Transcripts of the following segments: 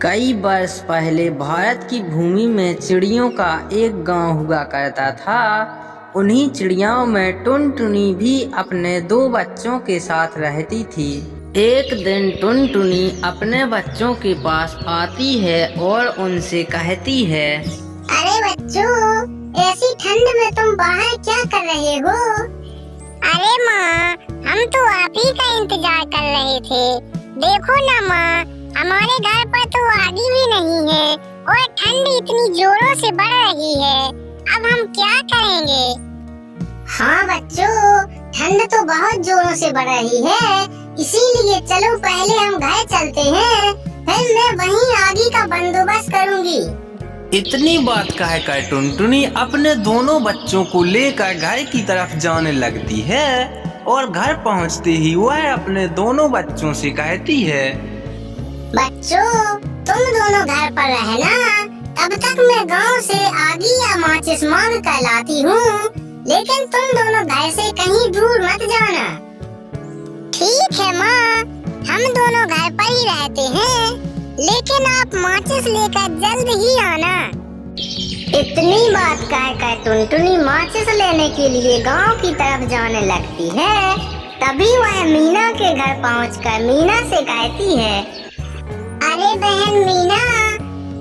कई वर्ष पहले भारत की भूमि में चिड़ियों का एक गांव हुआ करता था। उन्हीं चिड़ियाओं में टुनटुनी भी अपने दो बच्चों के साथ रहती थी। एक दिन टुनटुनी अपने बच्चों के पास आती है और उनसे कहती है, अरे बच्चों, ऐसी ठंड में तुम बाहर क्या कर रहे हो? अरे माँ, हम तो आप ही का इंतजार कर रहे थे। देखो ना माँ, हमारे घर पर तो आगी भी नहीं है और ठंड इतनी जोरों से बढ़ रही है। अब हम क्या करेंगे? हाँ बच्चों, ठंड तो बहुत जोरों से बढ़ रही है, इसीलिए चलो पहले हम घर चलते हैं, फिर मैं वहीं आगी का बंदोबस्त करूँगी। इतनी बात कहकर टुनटुनी अपने दोनों बच्चों को लेकर घर की तरफ जाने लगती है और घर पहुंचते ही वह अपने दोनों बच्चों से कहती है, बच्चों, तुम दोनों घर पर रहना, तब तक मैं गांव से आगी या माचिस मांग कर लाती हूँ, लेकिन तुम दोनों घर से कहीं दूर मत जाना। ठीक है माँ, हम दोनों घर पर ही रहते हैं, लेकिन आप माचिस लेकर जल्द ही आना। इतनी बात कहकर टुनटुनी माचिस लेने के लिए गांव की तरफ जाने लगती है। तभी वह मीना के घर पहुंचकर मीना से कहती है, अरे बहन मीना,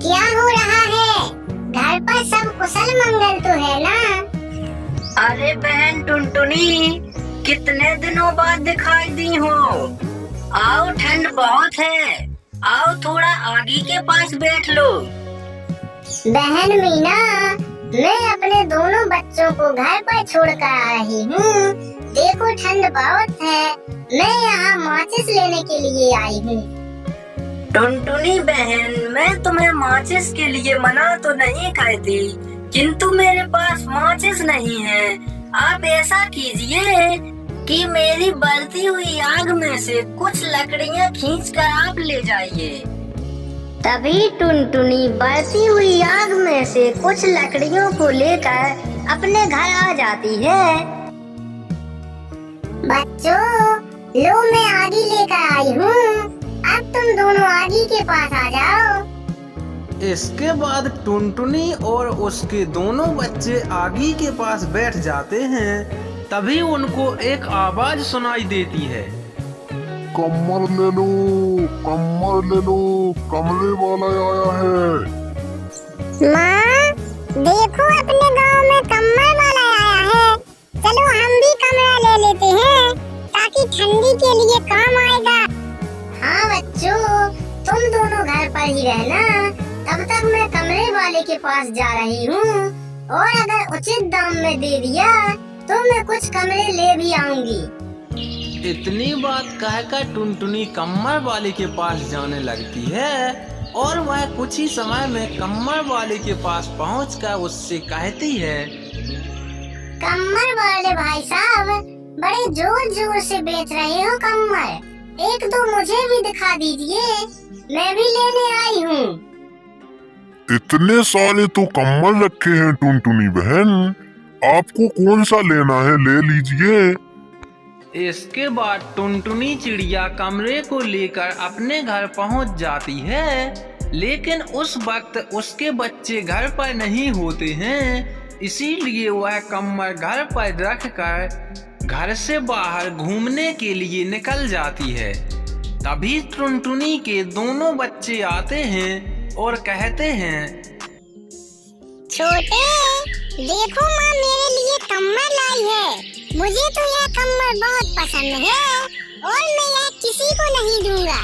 क्या हो रहा है? घर पर सब कुशल मंगल तो है ना? अरे बहन टुनटुनी, कितने दिनों बाद दिखाई दी हो। आओ, ठंड बहुत है, आओ थोड़ा आगी के पास बैठ लो। बहन मीना, मैं अपने दोनों बच्चों को घर पर छोड़कर आ रही हूँ। देखो ठंड बहुत है, मैं यहाँ माचिस लेने के लिए आई हूँ। टुनटुनी बहन, मैं तुम्हें माचिस के लिए मना तो नहीं करती, किंतु मेरे पास माचिस नहीं है। आप ऐसा कीजिए कि मेरी बलती हुई आग में से कुछ लकड़ियाँ खींचकर आप ले जाइए। तभी टुनटुनी बलती हुई आग में से कुछ लकड़ियों को लेकर अपने घर आ जाती है। बच्चों, लो मैं आगी लेकर आई हूँ, अब तुम दोनों आगी के पास आ जाओ। इसके बाद टुनटुनी और उसके दोनों बच्चे आगी के पास बैठ जाते हैं। तभी उनको एक आवाज सुनाई देती है, कम्बल ले लो, कम्बल ले लो, कमरे वाला आया है। माँ, देखो अपने गांव में कम्बल वाला आया है, चलो हम भी कमरा ले लेते हैं, ताकि ठंडी के लिए काम आएगा। हाँ बच्चों, तुम दोनों घर पर ही रहना, तब तक मैं कमरे वाले के पास जा रही हूँ, और अगर उचित दाम में दे दिया तो मैं कुछ कमरे ले भी आऊंगी। इतनी बात कहकर टुनटुनी कम्बल वाले के पास जाने लगती है और वह कुछ ही समय में कम्बल वाले के पास पहुंचकर उससे कहती है, कम्बल वाले भाई साहब, बड़े जोर जोर से बेच रहे हो कम्बल, एक दो मुझे भी दिखा दीजिए, मैं भी लेने आई हूँ। इतने सारे तो कम्बल रखे हैं टुनटुनी बहन, आपको कौन सा लेना है ले लीजिए। इसके बाद टुनटुनी चिड़िया कमरे को लेकर अपने घर पहुंच जाती है, लेकिन उस वक्त उसके बच्चे घर पर नहीं होते हैं, इसीलिए वह कम्बल घर पर रखकर घर से बाहर घूमने के लिए निकल जाती है। तभी टुनटुनी के दोनों बच्चे आते हैं और कहते हैं, छोटे, देखो माँ मेरे लिए कम्बल लाई है, मुझे तो यह कम्बल बहुत पसंद है और मैं यह किसी को नहीं दूंगा।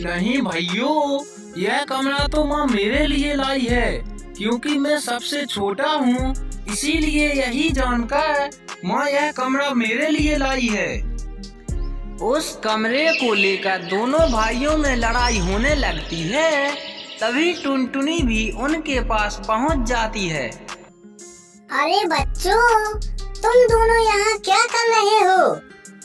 नहीं भाइयों, यह कमरा तो माँ मेरे लिए लाई है, क्योंकि मैं सबसे छोटा हूँ, इसीलिए यही जानकर माँ यह कमरा मेरे लिए लाई है। उस कमरे को लेकर दोनों भाइयों में लड़ाई होने लगती है। तभी टुनटुनी भी उनके पास पहुंच जाती है। अरे बच्चों, तुम दोनों यहाँ क्या कर रहे हो?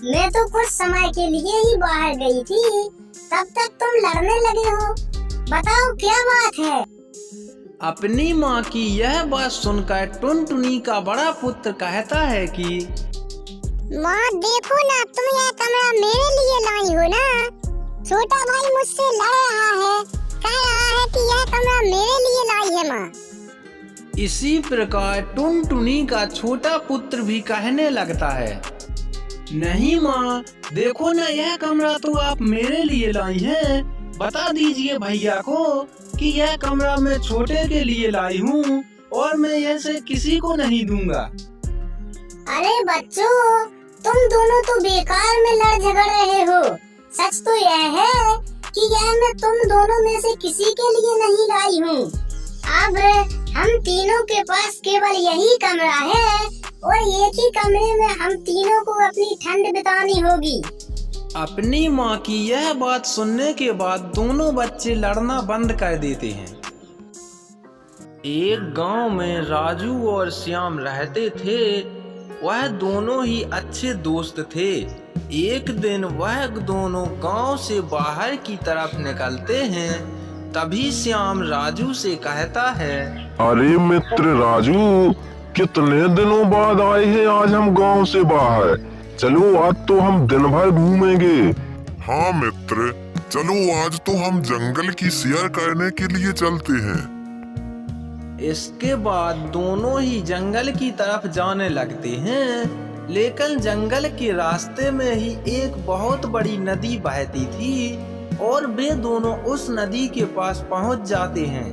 मैं तो कुछ समय के लिए ही बाहर गई थी, तब तक तुम लड़ने लगे हो, बताओ क्या बात है? अपनी माँ की यह बात सुनकर टुनटुनी का बड़ा पुत्र कहता है कि माँ देखो ना, तुम यह कमरा मेरे लिए लाई हो ना, छोटा भाई मुझसे लड़ रहा है कह रहा है कि यह कमरा मेरे लिए लाई है माँ। इसी प्रकार टुनटुनी का छोटा पुत्र भी कहने लगता है, नहीं माँ, देखो ना, यह कमरा तो आप मेरे लिए लाई हैं। बता दीजिए भैया को कि यह कमरा मैं छोटे के लिए लाई हूँ और मैं ऐसे किसी को नहीं दूंगा। अरे बच्चों, तुम दोनों तो बेकार में लड़ झगड़ रहे हो। सच तो यह है कि यह मैं तुम दोनों में से किसी के लिए नहीं लाई हूँ। अब हम तीनों के पास केवल यही कमरा है और एक ही कमरे में हम तीनों को अपनी ठंड बितानी होगी। अपनी माँ की यह बात सुनने के बाद दोनों बच्चे लड़ना बंद कर देते हैं। एक गांव में राजू और श्याम रहते थे। वह दोनों ही अच्छे दोस्त थे। एक दिन वह दोनों गांव से बाहर की तरफ निकलते हैं। तभी श्याम राजू से कहता है, अरे मित्र राजू, कितने दिनों बाद आए हैं आज हम गांव से बाहर। चलो आज तो हम दिन भर घूमेंगे। हाँ मित्र, चलो आज तो हम जंगल की सैर करने के लिए चलते हैं। इसके बाद दोनों ही जंगल की तरफ जाने लगते हैं। लेकिन जंगल के रास्ते में ही एक बहुत बड़ी नदी बहती थी और वे दोनों उस नदी के पास पहुंच जाते हैं।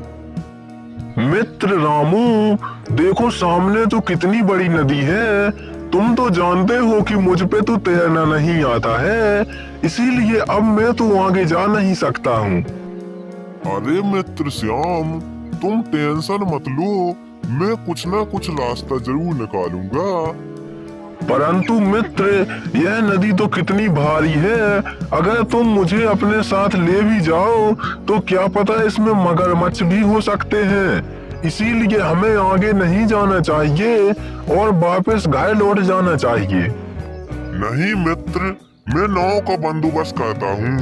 मित्र रामू, देखो सामने तो कितनी बड़ी नदी है। तुम तो जानते हो कि मुझ पे तो तैरना नहीं आता है, इसीलिए अब मैं तो आगे जा नहीं सकता हूँ। अरे मित्र श्याम, तुम टेंशन मत लो, मैं कुछ ना कुछ रास्ता जरूर निकालूंगा। परंतु मित्र, यह नदी तो कितनी भारी है। अगर तुम मुझे अपने साथ ले भी जाओ तो क्या पता इसमें मगरमच्छ भी हो सकते हैं। इसीलिए हमें आगे नहीं जाना चाहिए और वापस घर लौट जाना चाहिए। नहीं मित्र, मैं नाव का बंदोबस्त करता हूँ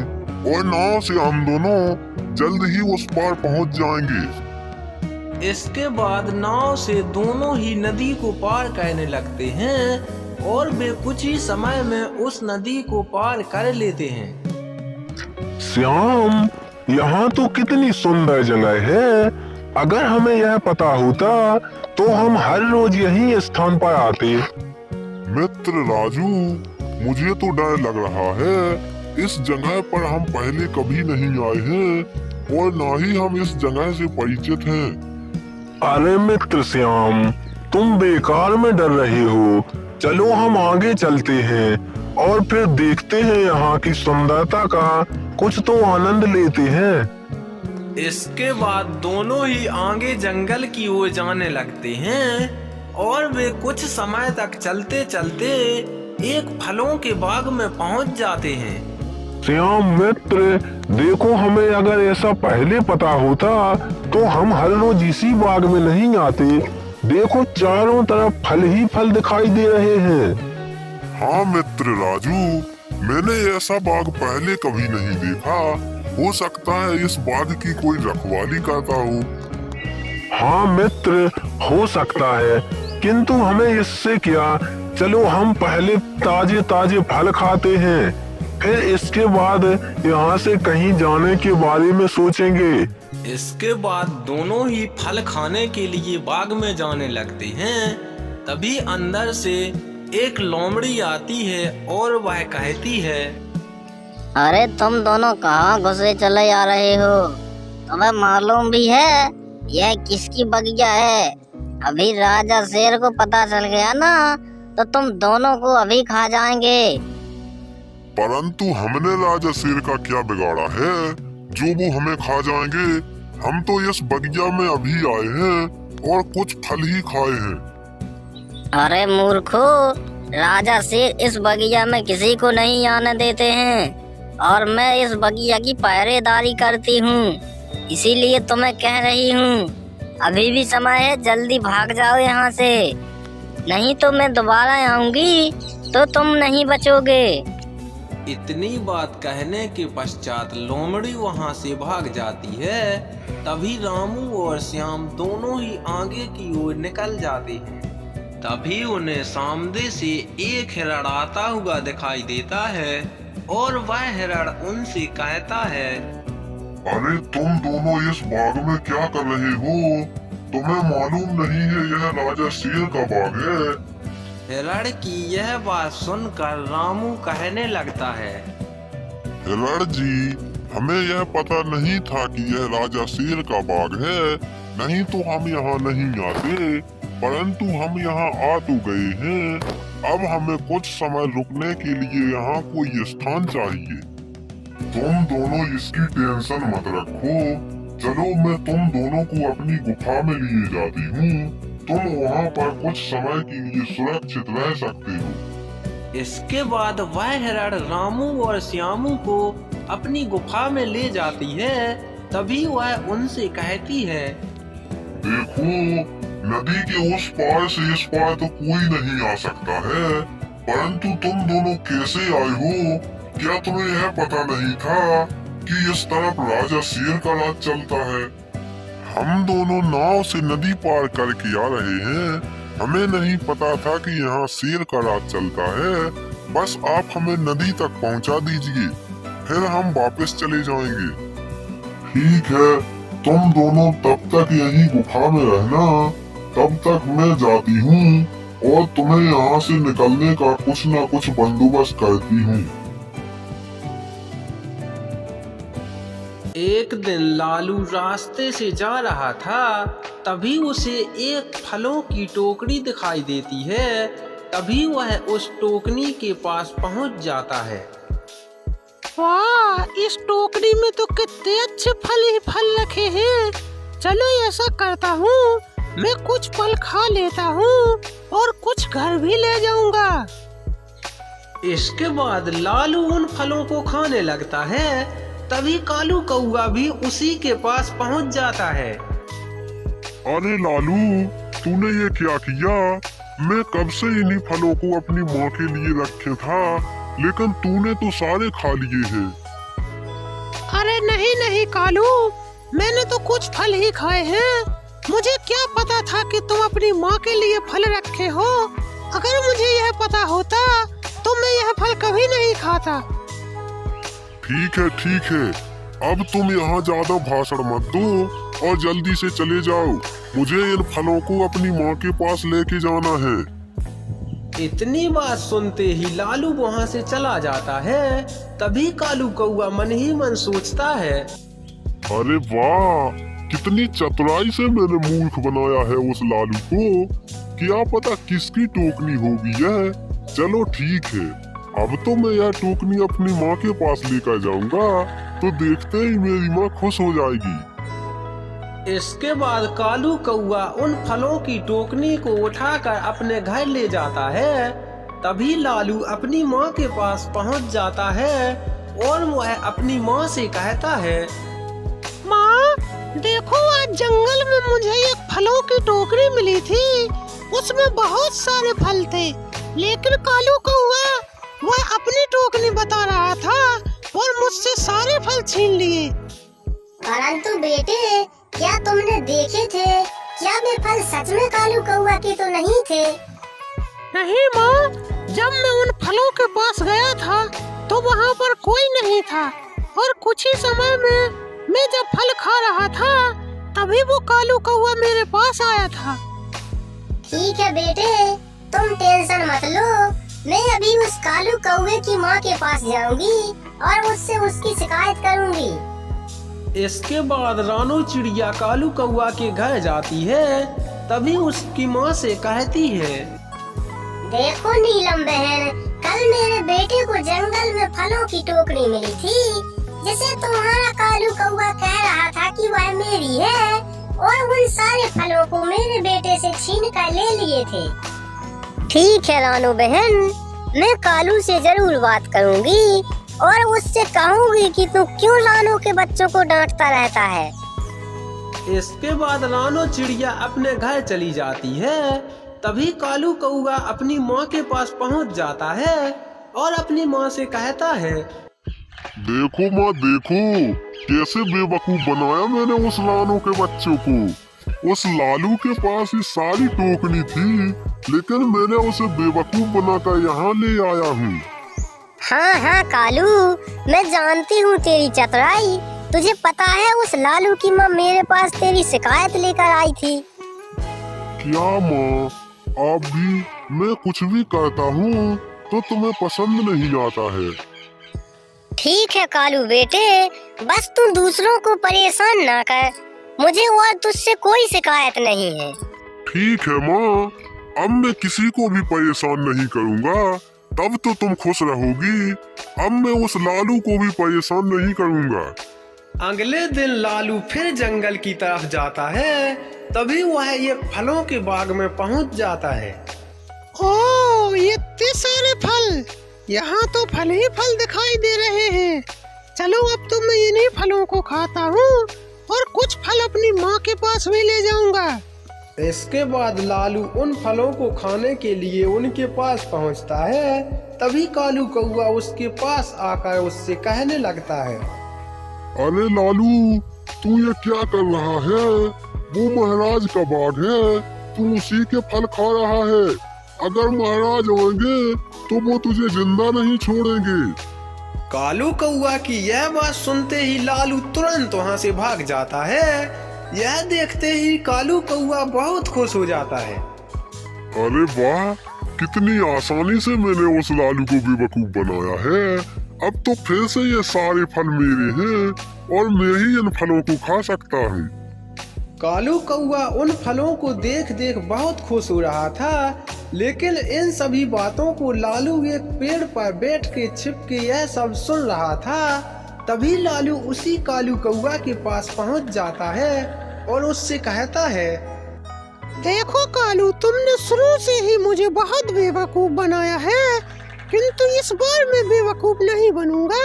और नाव से हम दोनों जल्द ही उस पार पहुँच जाएंगे। इसके बाद नाव से दोनों ही नदी को पार करने लगते हैं और वे कुछ ही समय में उस नदी को पार कर लेते हैं। श्याम, यहाँ तो कितनी सुंदर जगह है। अगर हमें यह पता होता तो हम हर रोज यही स्थान पर आते। मित्र राजू, मुझे तो डर लग रहा है। इस जगह पर हम पहले कभी नहीं आए हैं और ना ही हम इस जगह से परिचित हैं। अरे मित्र श्याम, तुम बेकार में डर रहे हो। चलो हम आगे चलते हैं और फिर देखते हैं यहाँ की सुंदरता का कुछ तो आनंद लेते हैं। इसके बाद दोनों ही आगे जंगल की ओर जाने लगते हैं और वे कुछ समय तक चलते चलते एक फलों के बाग में पहुंच जाते हैं। श्याम मित्र, देखो हमें अगर ऐसा पहले पता होता तो हम हर रोज इसी बाग में नहीं आते। देखो चारों तरफ फल ही फल दिखाई दे रहे हैं। हाँ मित्र राजू, मैंने ऐसा बाग पहले कभी नहीं देखा। हो सकता है इस बाग की कोई रखवाली करता हो। हाँ मित्र, हो सकता है, किंतु हमें इससे क्या। चलो हम पहले ताजे ताजे फल खाते हैं, फिर इसके बाद यहाँ से कहीं जाने के बारे में सोचेंगे। इसके बाद दोनों ही फल खाने के लिए बाग में जाने लगते हैं। तभी अंदर से एक लोमड़ी आती है और वह कहती है, अरे तुम दोनों कहाँ घुसे चले आ रहे हो? तुम्हें मालूम भी है यह किसकी बगिया है? अभी राजा शेर को पता चल गया ना तो तुम दोनों को अभी खा जाएंगे। परंतु हमने राजा शेर का क्या बिगाड़ा है जो वो हमें खा जाएंगे? हम तो इस बगिया में अभी आए हैं और कुछ फल ही खाए हैं। अरे मूर्खो, राजा शेर इस बगिया में किसी को नहीं आने देते हैं और मैं इस बगिया की पहरेदारी करती हूँ, इसीलिए तुम्हें कह रही हूँ अभी भी समय है, जल्दी भाग जाओ यहाँ से, नहीं तो मैं दोबारा आऊंगी तो तुम नहीं बचोगे। इतनी बात कहने के पश्चात लोमड़ी वहाँ से भाग जाती है। तभी रामू और श्याम दोनों ही आगे की ओर निकल जाते हैं। तभी उन्हें सामने से एक हिरण आता हुआ दिखाई देता है और वह हिरण उनसे कहता है, अरे तुम दोनों इस बाग में क्या कर रहे हो? तुम्हें मालूम नहीं है यह राजा शेर का बाग है? हिरण की यह बात सुनकर रामू कहने लगता है, हिरण जी, हमें यह पता नहीं था कि यह राजा शेर का बाग है, नहीं तो हम यहाँ नहीं आते, परंतु हम यहाँ आ तो गए हैं। अब हमें कुछ समय रुकने के लिए यहाँ कोई स्थान चाहिए। तुम दोनों इसकी टेंशन मत रखो, चलो मैं तुम दोनों को अपनी गुफा में लिए जाती हूँ। तुम वहाँ पर कुछ समय के लिए सुरक्षित रह सकते हो। इसके बाद वह हिरण रामू और श्यामू को अपनी गुफा में ले जाती है। तभी वह उनसे कहती है, देखो, नदी के उस पार से इस पार तो कोई नहीं आ सकता है, परंतु तुम दोनों कैसे आए हो? क्या तुम्हें यह पता नहीं था कि इस तरफ राजा शेर का राज चलता है? हम दोनों नाव से नदी पार करके आ रहे हैं। हमें नहीं पता था कि यहाँ शेर का राज चलता है। बस आप हमें नदी तक पहुँचा दीजिए, फिर हम वापस चले जाएंगे। ठीक है, तुम दोनों तब तक यही गुफा में रहना, तब तक मैं जाती हूँ और तुम्हें यहाँ से निकलने का कुछ न कुछ बंदोबस्त करती हूँ। एक दिन लालू रास्ते से जा रहा था, तभी उसे एक फलों की टोकरी दिखाई देती है। तभी वह उस टोकरी के पास पहुंच जाता है। वाह, इस टोकरी में तो कितने अच्छे फल ही फल रखे हैं। चलो ऐसा करता हूँ, मैं कुछ फल खा लेता हूँ और कुछ घर भी ले जाऊंगा। इसके बाद लालू उन फलों को खाने लगता है। तभी कालू कौआ भी उसी के पास पहुंच जाता है। अरे लालू, तूने ये क्या किया? मैं कब से इन्हीं फलों को अपनी माँ के लिए रखे था, लेकिन तूने तो सारे खा लिए हैं। अरे नहीं नहीं कालू, मैंने तो कुछ फल ही खाए हैं। मुझे क्या पता था कि तुम अपनी माँ के लिए फल रखे हो। अगर मुझे यह पता होता तो मैं यह फल कभी नहीं खाता। ठीक है, अब तुम यहाँ ज्यादा भाषण मत दो और जल्दी से चले जाओ। मुझे इन फलों को अपनी माँ के पास लेके जाना है। इतनी बात सुनते ही लालू वहाँ से चला जाता है। तभी कालू कौआ मन ही मन सोचता है, अरे वाह, कितनी चतुराई से मैंने मूर्ख बनाया है उस लालू को। क्या पता किसकी टोकनी होगी यह। चलो ठीक है, अब तो मैं यह टोकनी अपनी माँ के पास लेकर जाऊंगा, तो देखते ही मेरी माँ खुश हो जाएगी। इसके बाद कालू कौआ उन फलों की टोकनी को उठाकर अपने घर ले जाता है। तभी लालू अपनी माँ के पास पहुँच जाता है और वह अपनी माँ से कहता है, माँ, देखो आज जंगल में मुझे एक फलों की टोकरी मिली थी। उसमें बहुत सारे फल थे, लेकिन कालू कौआ वह अपनी टोकरी बता रहा था और मुझसे सारे फल छीन लिए। परंतु बेटे, क्या तुमने देखे थे? क्या वे फल सच में कालू कौआ के तो नहीं थे? नहीं माँ, जब मैं उन फलों के पास गया था तो वहाँ पर कोई नहीं था, और कुछ ही समय में मैं जब फल खा रहा था तभी वो कालू कौआ मेरे पास आया था। ठीक है बेटे, तुम टेंशन मत लो। मैं अभी उस कालू कौवे की माँ के पास जाऊंगी और उससे उसकी शिकायत करूंगी। इसके बाद रानू चिड़िया कालू कौआ के घर जाती है। तभी उसकी माँ से कहती है, देखो नीलम बहन, कल मेरे बेटे को जंगल में फलों की टोकरी मिली थी, जिसे तुम्हारा कालू कौआ कह रहा था कि वह मेरी है, और उन सारे फलों को मेरे बेटे से छीन कर ले लिए थे। ठीक है रानू बहन, मैं कालू से जरूर बात करूंगी और उससे कहूंगी कि तू क्यों रानू के बच्चों को डांटता रहता है। इसके बाद रानू चिड़िया अपने घर चली जाती है। तभी कालू कौआ अपनी माँ के पास पहुँच जाता है और अपनी माँ से कहता है, देखो माँ, देखो कैसे बेवकूफ बनाया मैंने उस रानू के बच्चों को। उस लालू के पास ये सारी टोकनी थी, लेकिन मैंने उसे बेवकूफ बनाकर यहाँ ले आया हूँ। हाँ हाँ कालू, मैं जानती हूँ तेरी चतुराई। तुझे पता है उस लालू की माँ मेरे पास तेरी शिकायत लेकर आई थी। क्या माँ, आप भी मैं कुछ भी करता हूँ तो तुम्हें पसंद नहीं आता है। ठीक है कालू बेटे, बस तू दूसरों को परेशान ना कर, मुझे और तुझसे कोई शिकायत नहीं है। ठीक है माँ, अब मैं किसी को भी परेशान नहीं करूँगा, तब तो तुम खुश रहोगी। अब मैं उस लालू को भी परेशान नहीं करूँगा। अगले दिन लालू फिर जंगल की तरफ जाता है। तभी वह एक फलों के बाग में पहुंच जाता है। ओह, ये इतने सारे फल, यहाँ तो फल ही फल दिखाई दे रहे हैं। चलो अब तो मैं इन्हीं फलों को खाता हूँ और कुछ फल अपनी माँ के पास भी ले जाऊंगा। इसके बाद लालू उन फलों को खाने के लिए उनके पास पहुंचता है। तभी कालू कौआ उसके पास आकर उससे कहने लगता है, अरे लालू, तू ये क्या कर रहा है? वो महाराज का बाग है, तू उसी के फल खा रहा है। अगर महाराज आएंगे तो वो तुझे जिंदा नहीं छोड़ेंगे। कालू कौआ की यह बात सुनते ही लालू तुरंत वहाँ से भाग जाता है। यह देखते ही कालू कौआ बहुत खुश हो जाता है। अरे वाह, कितनी आसानी से मैंने उस लालू को बेवकूफ बनाया है। अब तो फिर से ये सारे फल मेरे हैं और मैं ही इन फलों को खा सकता हूँ। कालू कौआ उन फलों को देख देख बहुत खुश हो रहा था, लेकिन इन सभी बातों को लालू एक पेड़ पर बैठ के छिप के यह सब सुन रहा था। तभी लालू उसी कालू कौआ के पास पहुंच जाता है और उससे कहता है, देखो कालू, तुमने शुरू से ही मुझे बहुत बेवकूफ बनाया है, किंतु इस बार मैं बेवकूफ नहीं बनूंगा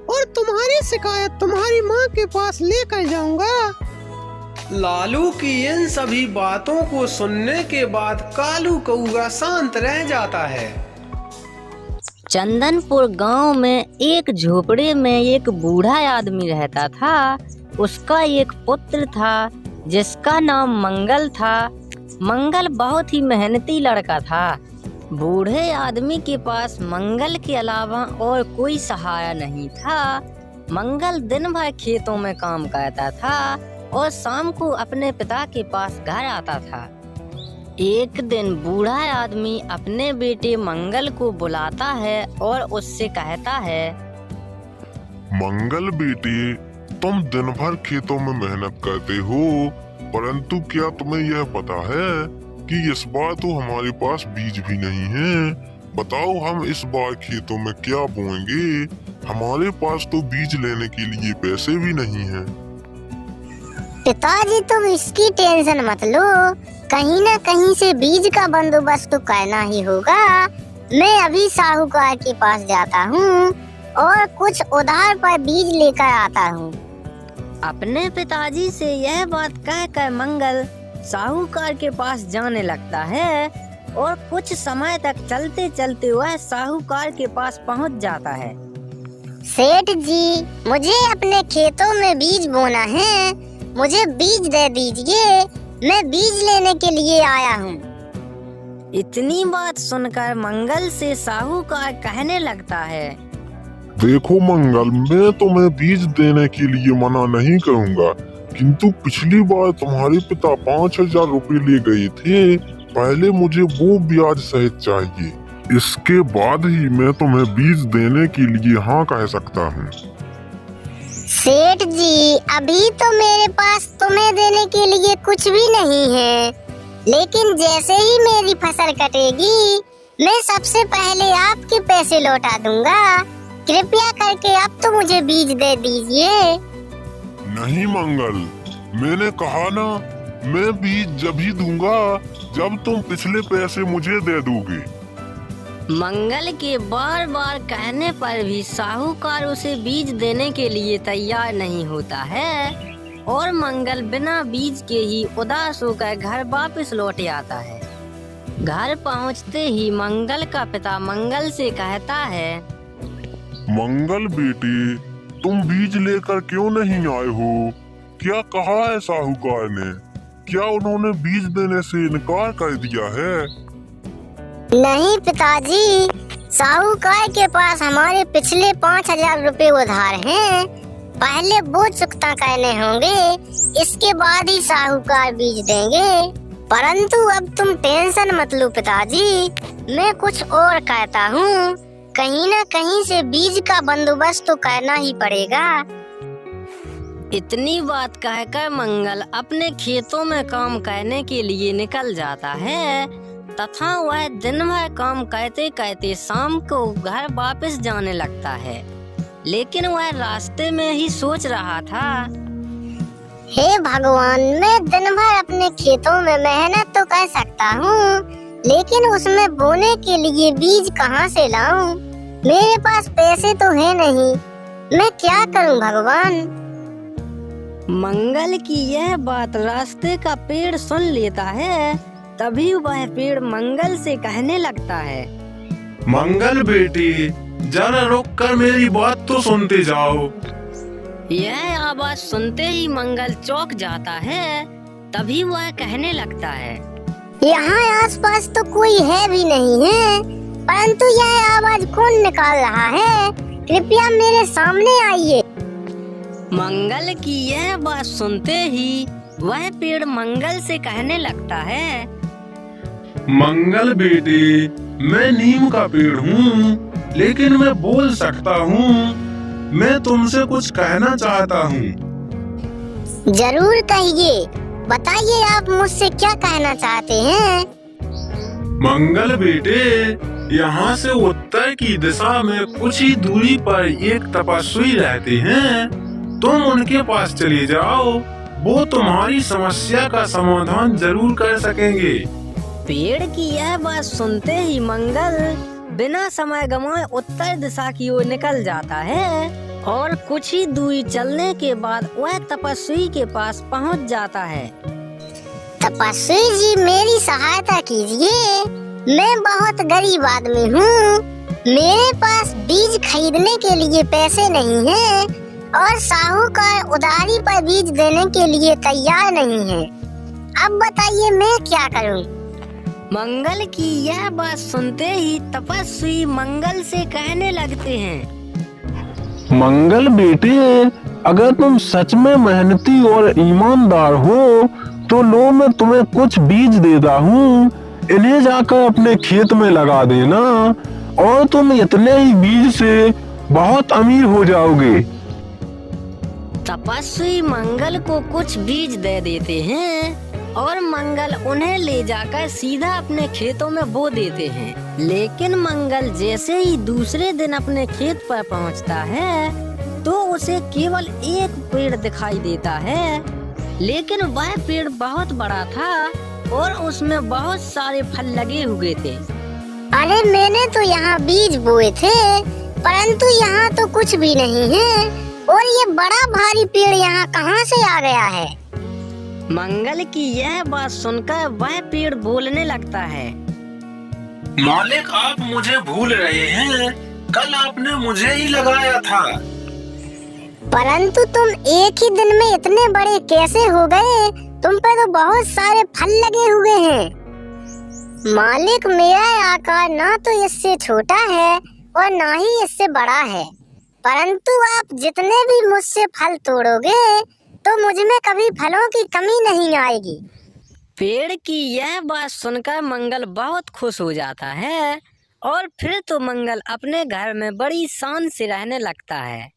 और तुम्हारी शिकायत तुम्हारी माँ के पास लेकर जाऊंगा। लालू की इन सभी बातों को सुनने के बाद कालू कौआ शांत रह जाता है। चंदनपुर गांव में एक झोपड़े में एक बूढ़ा आदमी रहता था। उसका एक पुत्र था जिसका नाम मंगल था। मंगल बहुत ही मेहनती लड़का था। बूढ़े आदमी के पास मंगल के अलावा और कोई सहारा नहीं था। मंगल दिन भर खेतों में काम करता था और शाम को अपने पिता के पास घर आता था। एक दिन बूढ़ा आदमी अपने बेटे मंगल को बुलाता है और उससे कहता है, मंगल बेटे, तुम दिन भर खेतों में मेहनत करते हो, परंतु क्या तुम्हें यह पता है कि इस बार तो हमारे पास बीज भी नहीं है। बताओ हम इस बार खेतों में क्या बोएंगे? हमारे पास तो बीज लेने के लिए पैसे भी नहीं हैं। पिताजी तुम इसकी टेंशन मत लो, कहीं न कहीं से बीज का बंदोबस्त तो करना ही होगा। मैं अभी साहूकार के पास जाता हूँ और कुछ उधार पर बीज लेकर आता हूँ। अपने पिताजी से यह बात कहकर मंगल साहूकार के पास जाने लगता है और कुछ समय तक चलते चलते वह साहूकार के पास पहुँच जाता है। सेठ जी, मुझे अपने खेतों में बीज बोना है, मुझे बीज दे दीजिए, मैं बीज लेने के लिए आया हूँ। इतनी बात सुनकर मंगल से साहूकार कहने लगता है, देखो मंगल, मैं तुम्हें बीज देने के लिए मना नहीं करूँगा, किंतु पिछली बार तुम्हारे पिता 5,000 रुपए ले गए थे। पहले मुझे वो ब्याज सहित चाहिए, इसके बाद ही मैं तुम्हें बीज देने के लिए हाँ कह सकता हूँ। सेठ जी, अभी तो मेरे पास तुम्हें देने के लिए कुछ भी नहीं है, लेकिन जैसे ही मेरी फसल कटेगी मैं सबसे पहले आपके पैसे लौटा दूंगा। कृपया करके अब तो मुझे बीज दे दीजिए। नहीं मंगल, मैंने कहा ना, मैं बीज जब ही दूंगा जब तुम पिछले पैसे मुझे दे दोगे। मंगल के बार बार कहने पर भी साहूकार उसे बीज देने के लिए तैयार नहीं होता है और मंगल बिना बीज के ही उदास होकर घर वापस लौट आता है। घर पहुंचते ही मंगल का पिता मंगल से कहता है, मंगल बेटे, तुम बीज लेकर क्यों नहीं आए हो? क्या कहा है साहूकार ने? क्या उन्होंने बीज देने से इनकार कर दिया है? नहीं पिताजी, साहूकार के पास हमारे पिछले 5,000 रुपए उधार हैं। पहले वो चुकता करने होंगे, इसके बाद ही साहूकार बीज देंगे। परंतु अब तुम टेंशन मत लो पिताजी, मैं कुछ और कहता हूँ। कहीं न कहीं से बीज का बंदोबस्त तो करना ही पड़ेगा। इतनी बात कहकर मंगल अपने खेतों में काम करने के लिए निकल जाता है तथा वह दिन भर काम करते करते शाम को घर वापस जाने लगता है। लेकिन वह रास्ते में ही सोच रहा था, हे भगवान, मैं दिन भर अपने खेतों में मेहनत तो कर सकता हूँ, लेकिन उसमें बोने के लिए बीज कहाँ से लाऊं? मेरे पास पैसे तो है नहीं, मैं क्या करूँ भगवान? मंगल की यह बात रास्ते का पेड़ सुन लेता है। तभी वह पेड़ मंगल से कहने लगता है, मंगल बेटी, जरा रुक कर मेरी बात तो सुनते जाओ। यह आवाज सुनते ही मंगल चौंक जाता है। तभी वह कहने लगता है, यहाँ आसपास तो कोई है भी नहीं है, परंतु यह आवाज कौन निकाल रहा है? कृपया मेरे सामने आइए। मंगल की यह बात सुनते ही वह पेड़ मंगल से कहने लगता है, मंगल बेटी, मैं नीम का पेड़ हूँ, लेकिन मैं बोल सकता हूँ। मैं तुमसे कुछ कहना चाहता हूँ। जरूर कहिए, बताइए आप मुझसे क्या कहना चाहते हैं? मंगल बेटे, यहाँ से उत्तर की दिशा में कुछ ही दूरी पर एक तपस्वी रहते हैं। तुम उनके पास चले जाओ, वो तुम्हारी समस्या का समाधान जरूर कर सकेंगे। पेड़ की यह बात सुनते ही मंगल बिना समय गंवाए उत्तर दिशा की ओर निकल जाता है और कुछ ही दूरी चलने के बाद वह तपस्वी के पास पहुंच जाता है। तपस्वी जी, मेरी सहायता कीजिए, मैं बहुत गरीब आदमी हूँ। मेरे पास बीज खरीदने के लिए पैसे नहीं है और साहूकार उधारी पर बीज देने के लिए तैयार नहीं है। अब बताइए मैं क्या करूं? मंगल की यह बात सुनते ही तपस्वी मंगल से कहने लगते हैं, मंगल बेटे, अगर तुम सच में मेहनती और ईमानदार हो तो लो, मैं तुम्हें कुछ बीज देता हूँ। इन्हें जाकर अपने खेत में लगा देना और तुम इतने ही बीज से बहुत अमीर हो जाओगे। तपस्वी मंगल को कुछ बीज दे देते हैं और मंगल उन्हें ले जाकर सीधा अपने खेतों में बो देते हैं। लेकिन मंगल जैसे ही दूसरे दिन अपने खेत पर पहुंचता है तो उसे केवल एक पेड़ दिखाई देता है, लेकिन वह पेड़ बहुत बड़ा था और उसमें बहुत सारे फल लगे हुए थे। अरे, मैंने तो यहाँ बीज बोए थे, परंतु यहाँ तो कुछ भी नहीं है और ये बड़ा भारी पेड़ यहाँ कहाँ से आ गया है? मंगल की यह बात सुनकर वह पेड़ बोलने लगता है, मालिक, आप मुझे भूल रहे हैं, कल आपने मुझे ही लगाया था। परंतु तुम एक ही दिन में इतने बड़े कैसे हो गए? तुम पे तो बहुत सारे फल लगे हुए हैं। मालिक, मेरा आकार ना तो इससे छोटा है और ना ही इससे बड़ा है, परंतु आप जितने भी मुझसे फल तोड़ोगे तो मुझ में कभी फलों की कमी नहीं आएगी। पेड़ की यह बात सुनकर मंगल बहुत खुश हो जाता है और फिर तो मंगल अपने घर में बड़ी शान से रहने लगता है।